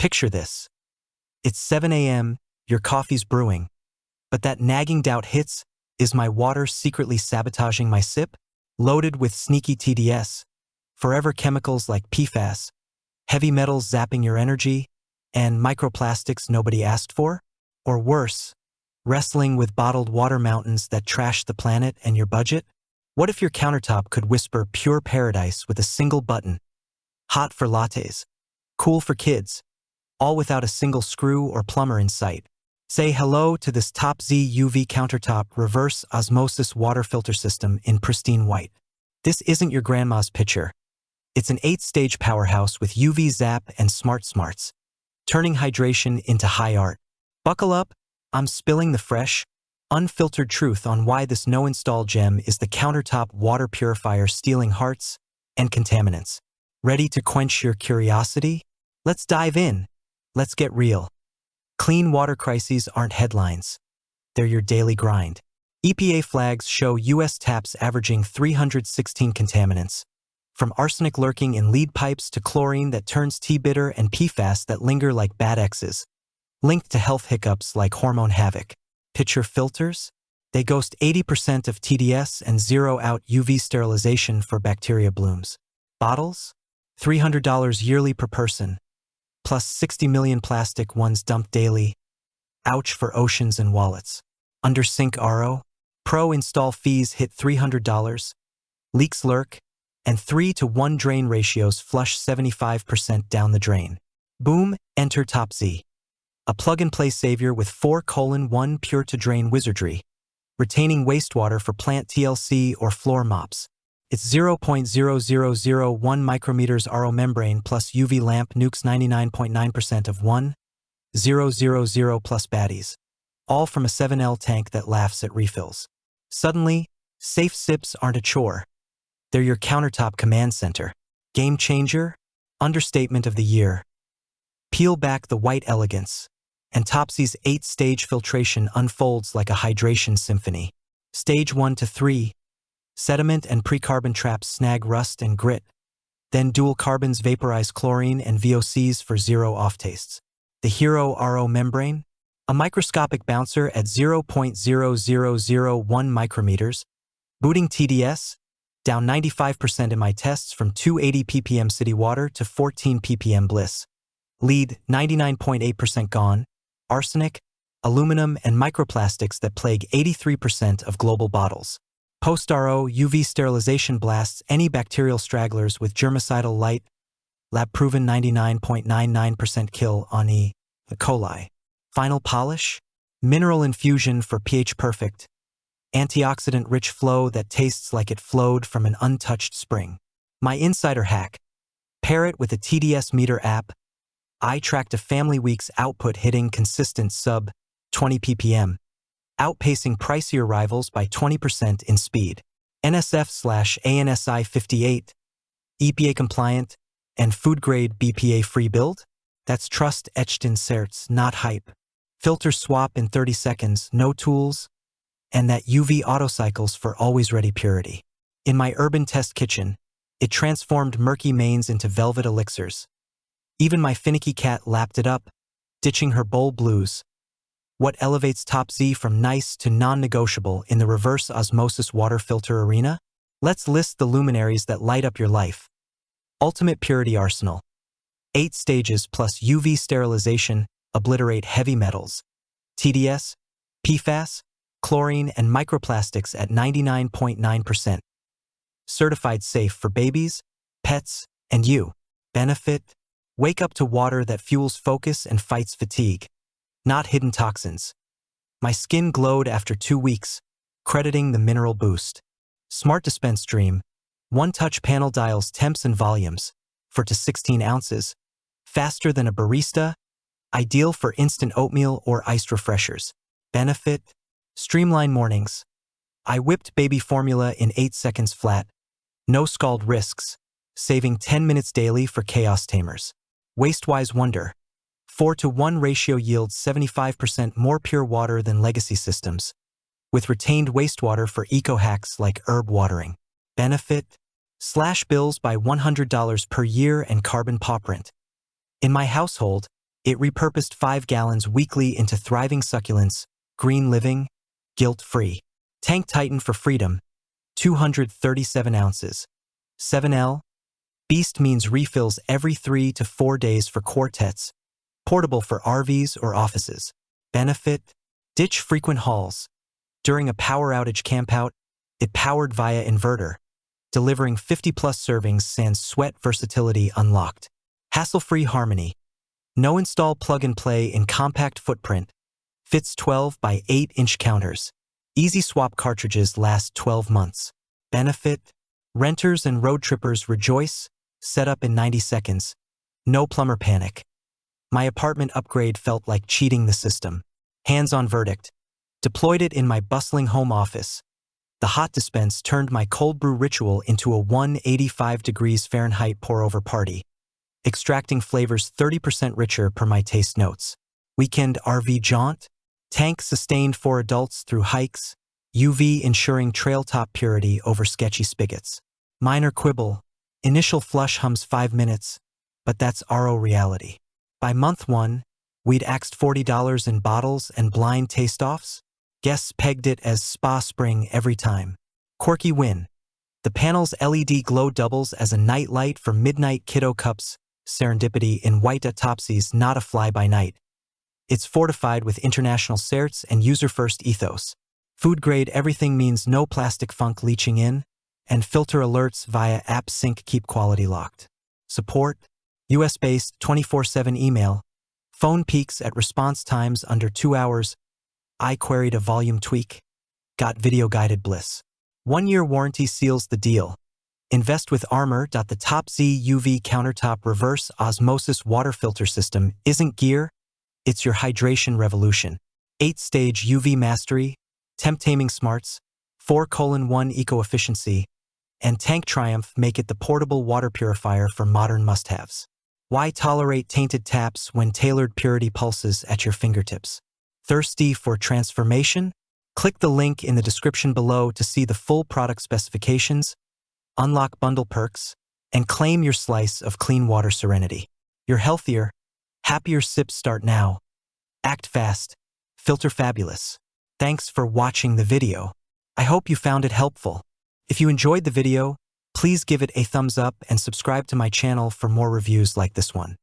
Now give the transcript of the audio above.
Picture this. It's 7 a.m., your coffee's brewing, but that nagging doubt hits, is my water secretly sabotaging my sip? Loaded with sneaky TDS, forever chemicals like PFAS, heavy metals zapping your energy, and microplastics nobody asked for? Or worse, wrestling with bottled water mountains that trash the planet and your budget? What if your countertop could whisper pure paradise with a single button? Hot for lattes, cool for kids, all without a single screw or plumber in sight. Say hello to this Topzee UV countertop reverse osmosis water filter system in pristine white. This isn't your grandma's pitcher. It's an 8-stage powerhouse with UV zap and smart smarts, turning hydration into high art. Buckle up, I'm spilling the fresh, unfiltered truth on why this no-install gem is the countertop water purifier stealing hearts and contaminants. Ready to quench your curiosity? Let's dive in. Let's get real. Clean water crises aren't headlines. They're your daily grind. EPA flags show U.S. taps averaging 316 contaminants, from arsenic lurking in lead pipes to chlorine that turns tea bitter and PFAS that linger like bad exes, linked to health hiccups like hormone havoc. Pitcher filters? They ghost 80% of TDS and zero out UV sterilization for bacteria blooms. Bottles? $300 yearly per person, plus 60 million plastic ones dumped daily. Ouch for oceans and wallets. Under sink RO? Pro install fees hit $300. Leaks lurk, and 3-to-1 drain ratios flush 75% down the drain. Boom, enter Topzee. A plug-and-play savior with 4:1 pure-to-drain wizardry, retaining wastewater for plant TLC or floor mops. It's 0.0001 micrometers RO membrane plus UV lamp nukes 99.9% of 1,000 plus baddies, all from a 7L tank that laughs at refills. Suddenly, safe sips aren't a chore. They're your countertop command center. Game changer? Understatement of the year. Peel back the white elegance, and Topzee's 8-stage filtration unfolds like a hydration symphony. Stage 1 to 3. Sediment and pre-carbon traps snag rust and grit. Then dual carbons vaporize chlorine and VOCs for zero off-tastes. The hero RO membrane? A microscopic bouncer at 0.0001 micrometers. Booting TDS? Down 95% in my tests from 280 ppm city water to 14 ppm bliss. Lead, 99.8% gone. Arsenic, aluminum, and microplastics that plague 83% of global bottles. Post-RO UV sterilization blasts any bacterial stragglers with germicidal light, lab-proven 99.99% kill on E. coli. Final polish? Mineral infusion for pH-perfect, antioxidant-rich flow that tastes like it flowed from an untouched spring. My insider hack: pair it with a TDS meter app. I tracked a family week's output hitting consistent sub 20 ppm. Outpacing pricier rivals by 20% in speed. NSF/ANSI 58, EPA compliant, and food-grade BPA-free build? That's trust etched in certs, not hype. Filter swap in 30 seconds, no tools, and that UV autocycles for always-ready purity. In my urban test kitchen, it transformed murky mains into velvet elixirs. Even my finicky cat lapped it up, ditching her bowl blues. What elevates Topzee from nice to non-negotiable in the reverse osmosis water filter arena? Let's list the luminaries that light up your life. Ultimate purity arsenal. 8 stages plus UV sterilization obliterate heavy metals. TDS, PFAS, chlorine, and microplastics at 99.9%. Certified safe for babies, pets, and you. Benefit? Wake up to water that fuels focus and fights fatigue. Not hidden toxins. My skin glowed after 2 weeks, crediting the mineral boost. Smart dispense stream. One-touch panel dials temps and volumes, for to 16 ounces. Faster than a barista. Ideal for instant oatmeal or iced refreshers. Benefit? Streamline mornings. I whipped baby formula in 8 seconds flat. No scald risks, saving 10 minutes daily for chaos tamers. Wastewise wonder. 4-to-1 ratio yields 75% more pure water than legacy systems, with retained wastewater for eco-hacks like herb watering. Benefit? Slash bills by $100 per year and carbon paw print. In my household, It repurposed 5 gallons weekly into thriving succulents, green living, guilt-free. Tank Titan for freedom, 237 ounces. 7L. Beast means refills every 3 to 4 days for quartets, portable for RVs or offices. Benefit: ditch frequent hauls. During a power outage campout, it powered via inverter, delivering 50-plus servings sans sweat versatility unlocked. Hassle-free harmony. No install plug-and-play in compact footprint. Fits 12 by 8-inch counters. Easy swap cartridges last 12 months. Benefit: renters and road trippers rejoice. Set up in 90 seconds. No plumber panic. My apartment upgrade felt like cheating the system. Hands-on verdict. Deployed it in my bustling home office. The hot dispense turned my cold brew ritual into a 185 degrees Fahrenheit pour-over party, extracting flavors 30% richer per my taste notes. Weekend RV jaunt. Tank sustained for adults through hikes. UV ensuring trail top purity over sketchy spigots. Minor quibble. Initial flush hums 5 minutes, but that's RO reality. By month 1, we'd axed $40 in bottles and blind taste-offs. Guests pegged it as spa spring every time. Quirky win. The panel's LED glow doubles as a night light for midnight kiddo cups. Serendipity in white. Topzee's not a fly-by-night. It's fortified with international certs and user-first ethos. Food-grade everything means no plastic funk leaching in, and filter alerts via app sync keep quality locked. Support: US-based 24/7 email. Phone peaks at response times under 2 hours. I queried a volume tweak. Got video-guided bliss. 1-year warranty seals the deal. Invest with Armor. The Topzee UV Countertop Reverse Osmosis Water Filter System isn't gear, it's your hydration revolution. 8-stage UV mastery, temp-taming smarts, 4:1 eco-efficiency, and Tank Triumph make it the portable water purifier for modern must-haves. Why tolerate tainted taps when tailored purity pulses at your fingertips? Thirsty for transformation? Click the link in the description below to see the full product specifications, unlock bundle perks, and claim your slice of clean water serenity. Your healthier, happier sips start now. Act fast. Filter fabulous. Thanks for watching the video. I hope you found it helpful. If you enjoyed the video, please give it a thumbs up and subscribe to my channel for more reviews like this one.